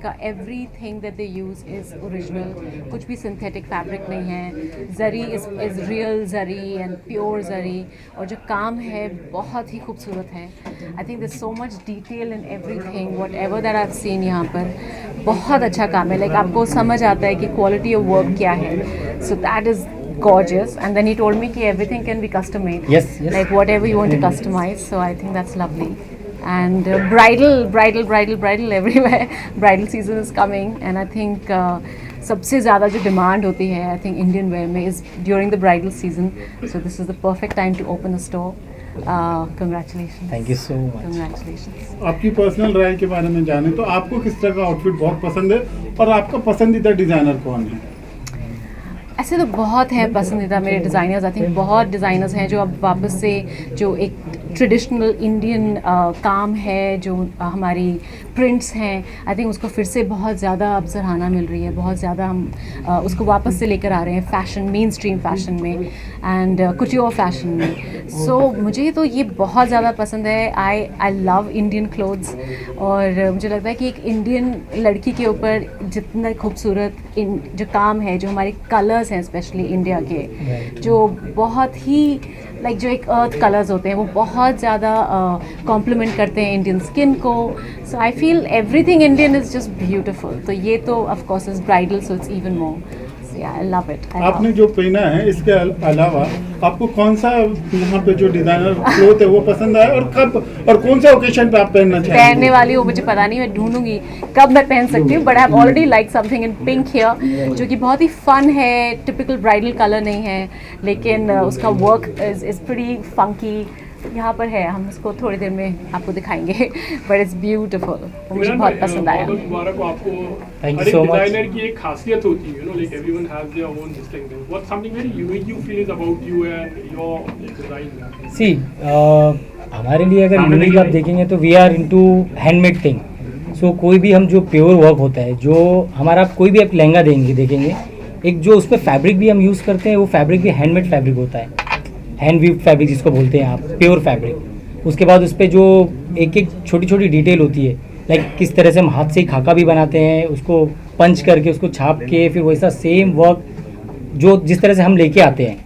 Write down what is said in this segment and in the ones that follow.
का everything that they use is original. कुछ भी synthetic fabric नहीं है. Zari is real zari and pure zari. और जो काम है बहुत ही खूबसूरत है. I think there's so much detail in everything. Whatever that I've seen यहाँ पर बहुत अच्छा काम है. Like आपको समझ आता है कि quality of work क्या है. So that is gorgeous. And then he told me कि everything can be custom made. Yes. Like whatever you want to customize. So I think that's lovely. And bridal everywhere. Bridal season is coming, and I think सबसे ज़्यादा जो demand होती है I think Indian wear में is during the bridal season. So this is the perfect time to open a store. Congratulations. Thank you so much. Congratulations. आपकी personal राय के बारे में जाने तो आपको किस तरह का आउटफिट बहुत पसंद है और आपका पसंदीदा डिजाइनर कौन है? ऐसे तो बहुत हैं पसंदीदा मेरे डिज़ाइनर्स. आई थिंक बहुत डिज़ाइनर्स हैं जो अब वापस से जो एक ट्रेडिशनल इंडियन काम है, जो हमारी प्रिंट्स हैं, आई थिंक उसको फिर से बहुत ज़्यादा अब सराहना मिल रही है. बहुत ज़्यादा हम उसको वापस से लेकर आ रहे हैं फैशन, मेन स्ट्रीम फैशन में एंड कुटियोर फैशन में. सो मुझे तो ये बहुत ज़्यादा पसंद है. आई लव इंडियन क्लोथ्स और मुझे लगता है कि एक इंडियन लड़की के ऊपर जितना खूबसूरत जो काम है, जो हमारे कलर्स हैं स्पेशली इंडिया के, जो बहुत ही लाइक जो एक अर्थ कलर्स होते हैं वो बहुत ज़्यादा कॉम्प्लीमेंट करते हैं इंडियन स्किन को. So I feel everything Indian is just beautiful. तो ये तो of course is bridal, so it's even more. I love it. आपने जो पहना है इसके अलावा आपको कौन सा यहाँ पे जो डिजाइनर क्लोथ है वो पसंद आया और कब और कौन सा ओकेशन पे आप पहनना चाहेंगे? पहनने वाली हूँ मुझे पता नहीं, मैं ढूंढूंगी कब मैं पहन सकती हूँ. But I have already like something in pink here जो कि बहुत ही फन है. टिपिकल ब्राइडल कलर नहीं है लेकिन उसका वर्क इज प्रीटी फंकी. यहाँ पर है, हम उसको थोड़ी देर में आपको दिखाएंगे. But it's beautiful. मुझे बहुत पसंद आया. मुबारक हो आपको. Thank you हर एक so much. डिजाइनर की एक खासियत होती है, like everyone has their own distinct thing. What's something very unique you feel is about you and your design? सी हमारे लिए अगर यूनिक आप देखेंगे तो we are into handmade thing. So कोई भी हम जो प्योर वर्क होता है, जो हमारा कोई भी आप लहंगा देखेंगे, एक जो उसमें फैब्रिक भी हम यूज़ करते हैं वो फैब्रिक भी हैंडमेड फैब्रिक होता है. हैंड वीव फैब्रिक जिसको बोलते हैं आप, प्योर फैब्रिक. उसके बाद उस पर जो एक छोटी छोटी डिटेल होती है, लाइक किस तरह से हम हाथ से खाका भी बनाते हैं, उसको पंच करके उसको छाप के फिर वैसा सेम वर्क जो जिस तरह से हम लेके आते हैं,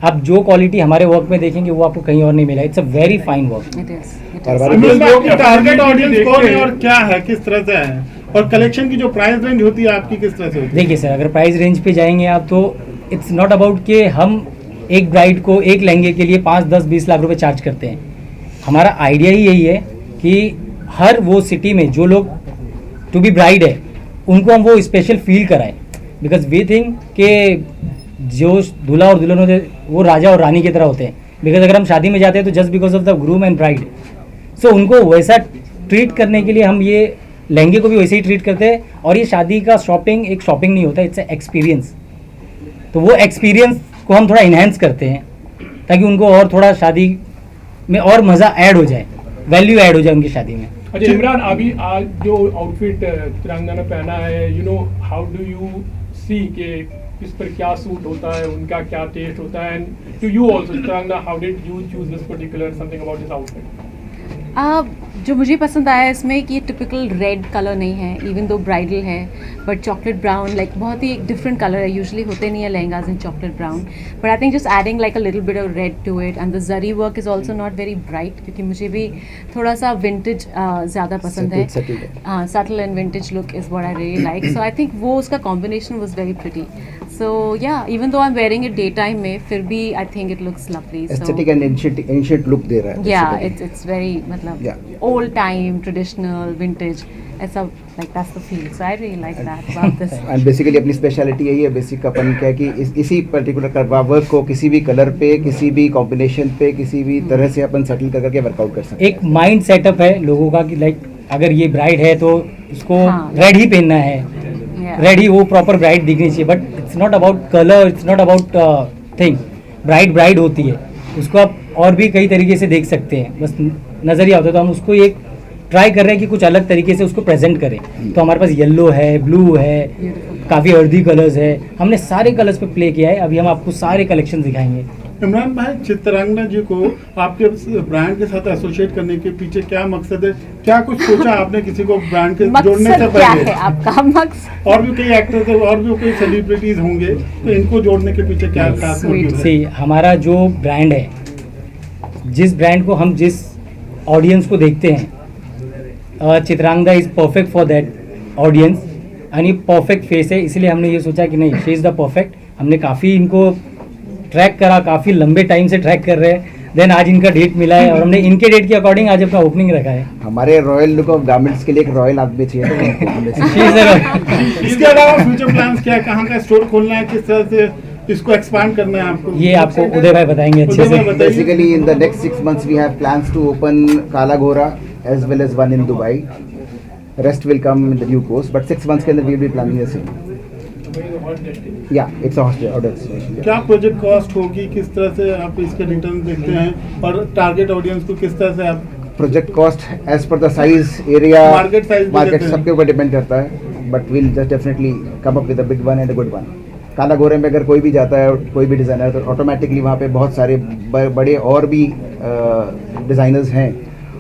आप जो क्वालिटी हमारे वर्क में देखेंगे वो आपको कहीं और नहीं मिला. It's a very fine work. It is. Target audience कौन है और क्या है, किस तरह से है, और कलेक्शन की जो प्राइस रेंज होती है आपकी किस तरह से होती है? देखिए सर, अगर प्राइस रेंज पे जाएंगे आप तो इट्स नॉट अबाउट कि हम एक ब्राइड को एक लहंगे के लिए 5, 10, 20 लाख रुपए चार्ज करते हैं. हमारा आइडिया ही यही है कि हर वो सिटी में जो लोग टू बी ब्राइड है उनको हम वो स्पेशल फील कराएं. बिकॉज वी थिंक कि जो दूल्हा और दुल्हन होते हैं वो राजा और रानी की तरह होते हैं. बिकॉज अगर हम शादी में जाते हैं तो just because of the groom and bride, so उनको वैसा ट्रीट करने के लिए हम ये लहंगे को भी वैसे ही ट्रीट करते हैं. और ये शादी का शॉपिंग एक शॉपिंग नहीं होता, इट्स एक्सपीरियंस. तो वो एक्सपीरियंस को हम थोड़ा इन्हेंस करते हैं ताकि उनको और थोड़ा शादी में और मज़ा ऐड हो जाए, वैल्यू ऐड हो जाए उनकी शादी में. अच्छा इमरान, अभी आज जो आउटफिट चित्रांगना ने पहना है, you know how do you see के किस पर क्या सूट होता है, उनका क्या टेस्ट होता है, and to you also Chitrangana, how did you choose this particular something about this outfit? जो मुझे पसंद आया इसमें कि ये टिपिकल रेड कलर नहीं है, इवन दो ब्राइडल है, बट चॉकलेट ब्राउन, लाइक बहुत ही एक डिफरेंट कलर है. यूजुअली होते नहीं है lehengas in chocolate brown, but I think just adding like a little bit of red to it. And the zari work is also not very bright क्योंकि मुझे भी थोड़ा सा विंटेज ज़्यादा पसंद है. हाँ, subtle and vintage look is what I really like. So I think वो उसका combination was very pretty. So yeah, even though I'm wearing it daytime में, फिर भी I think it looks lovely. Aesthetic and ancient look दे रहा है. Yeah, it's very मतलब old time, traditional, vintage. ऐसा like that's the feel. So I really like that about this. And basically अपनी speciality यही है, बेसिक अपन क्या है कि इसी पर्टिकुलर करवा वर्क को किसी भी कलर पे, किसी भी कॉम्बिनेशन पे, किसी भी तरह से अपन सेटल करके वर्कआउट कर सकते हैं. एक माइंड सेटअप है लोगों का कि लाइक अगर ये ब्राइड है तो उसको रेड ही पहनना है, रेड ही वो प्रॉपर ब्राइड दिखनी चाहिए. But it's not about colour, it's not about thing. Bride होती है, उसको आप और भी कई तरीके से देख सकते हैं. बस नज़रिया होता है तो हम उसको एक ट्राई कर रहे हैं कि कुछ अलग तरीके से उसको प्रेजेंट करें. तो हमारे पास येलो है, ब्लू है, काफ़ी अर्दी कलर्स है, हमने सारे कलर्स पे प्ले किया है. अभी हम आपको सारे कलेक्शन दिखाएंगे इमरान भाई, चित्रांगना जी को आपके ब्रांड के साथ एसोसिएट करने के पीछे क्या मकसद है? क्या कुछ सोचा आपने किसी को ब्रांड के जोड़ने से मकसद क्या पहले? है आपका मकसद? और भी कई एक्टर्स है और भी कोई सेलिब्रिटीज होंगे, तो इनको जोड़ने के पीछे क्या खास Sweet. मोटिव है? सी हमारा जो ब्रांड है, जिस ब्रांड को हम जिस ऑडियंस को देखते हैं, Chitrangada is perfect for that audience यानी परफेक्ट फेस है, इसलिए हमने ये सोचा कि नहीं, शी इज़ द परफेक्ट। हमने काफ़ी इनको ट्रैक करा, काफ़ी लंबे टाइम से ट्रैक कर रहे हैं, देन आज इनका डेट मिला है और हमने इनके डेट के अकॉर्डिंग आज अपना ओपनिंग रखा है। हमारे रॉयल लुक ऑफ गारमेंट्स के लिए एक रॉयल आदमी चाहिए तो She is a- इसके अलावा फ्यूचर प्लान्स क्या है? कहाँ का स्टोर खोलना है? किस तरह से इसको एक्सपांड करना है आपको? ये आपको उदय भाई बताएंगे अच्छे उदय भाई से। बताइए। Basically, in the next 6 months, we have plans to open Kala Gora as well as one in Dubai. Rest will come in the due course, but 6 months के अंदर we will be planning the same. Yeah, it's a hostel or destination. क्या project cost होगी? किस तरह से आप इसके return देखते हैं और टारगेट ऑडियंस को किस तरह से आप? Project cost as per the size, area, Market size भी market देते हैं। सबके ऊपर डिपेंड करता है, but we'll just definitely come up with a big one and a good one. काला गोरे में अगर कोई भी जाता है, कोई भी डिज़ाइनर, तो ऑटोमेटिकली वहाँ पे बहुत सारे बड़े और भी डिज़ाइनर्स हैं,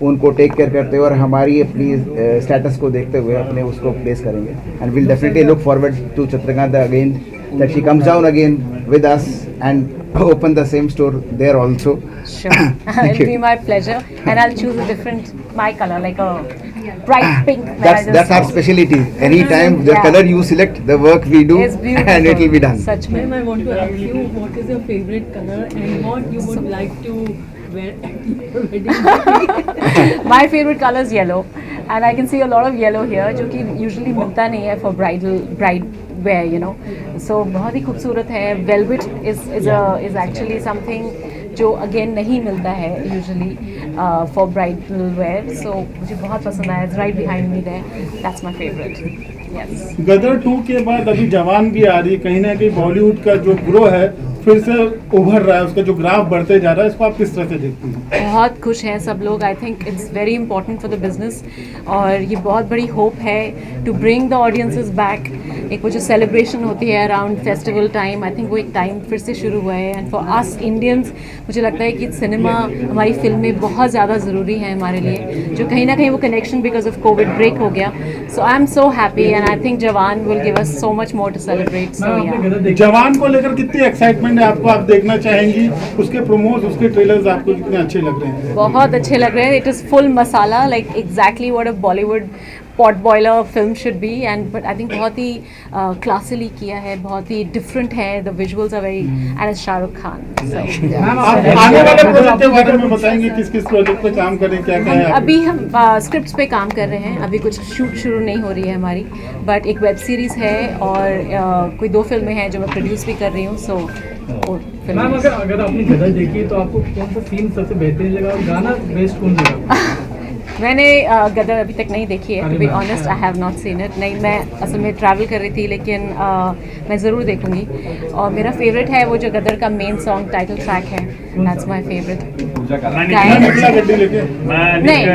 उनको टेक केयर करते हुए और हमारी अपनी स्टेटस को देखते हुए अपने उसको प्लेस करेंगे। And will definitely look forward to Chitrakanta again, that she comes down again with us and open the same store there also. Sure. It'll be my pleasure, and I'll choose a different my color, like a bright pink. That's our specialty. Anytime the Yeah. color you select, the work we do, It's beautiful. and it will be done. Such में. Ma'am, I want to ask you, what is your favorite color and what you would like to wear at your wedding day? My favorite color is yellow, and I can see a lot of yellow here, जो कि usually मिलता नहीं है for bride wear, you know. So बहुत ही खूबसूरत है. Velvet is actually something जो again नहीं मिलता है usually for bridal wear, so मुझे बहुत पसंद आया. It's right behind me there, that's my favourite. Yes. Gadar 2 के बाद अभी जवान भी आ रही है, कहीं ना कहीं बॉलीवुड का जो ग्रो है फिर से उभर रहा है, उसका जो ग्राफ बढ़ते जा रहा है, इसको आप किस तरह से देखती हैं? बहुत खुश हैं सब लोग. I think it's very important for the business, और ये बहुत बड़ी होप है to bring the audiences back. एक वो जो सेलिब्रेशन होती है around festival time, I think वो एक टाइम फिर से शुरू हुआ है. एंड फॉर अस इंडियंस मुझे लगता है कि सिनेमा, हमारी फिल्में बहुत ज़्यादा ज़रूरी हैं हमारे लिए, जो कहीं ना कहीं वो connection because of Covid break हो गया. So I am so happy and I think Jawan will give us so much more to celebrate. So yeah, Jawan को लेकर कितनी एक्साइटमेंट है आपको? आप देखना चाहेंगी उसके प्रोमोस, उसके ट्रेलर्स आपको कितने अच्छे लग रहे हैं? बहुत अच्छे लग रहे हैं. It is full masala, like exactly what a Bollywood potboiler film should be. And but I think बहुत ही क्लासिली किया है, बहुत ही डिफरेंट है. The visuals are very, and Shahrukh Khan. आप आने वाले प्रोजेक्ट के बारे में बताएंगे, किस किस प्रोजेक्ट पे काम करें, क्या क्या है? अभी हम स्क्रिप्ट्स पे काम कर रहे हैं. अभी कुछ शूट शुरू नहीं हो रही है हमारी, बट एक वेब सीरीज़ है और कोई 2 फिल्में हैं जो मैं प्रोड्यूस भी कर रही हूँ. सो मैम, अगर आपने गदर देखी तो आपको कौन सा सीन सबसे बेहतरीन लगा और गाना बेस्ट कौन लगा? मैंने गदर अभी तक नहीं देखी है, to be honest. I have not seen it. नहीं, मैं असल में ट्रैवल कर रही थी, लेकिन मैं ज़रूर देखूंगी. और मेरा फेवरेट है वो जो गदर का मेन सॉन्ग टाइटल ट्रैक है, दैट्स माय फेवरेट. निकला गड्डी लेके? नहीं,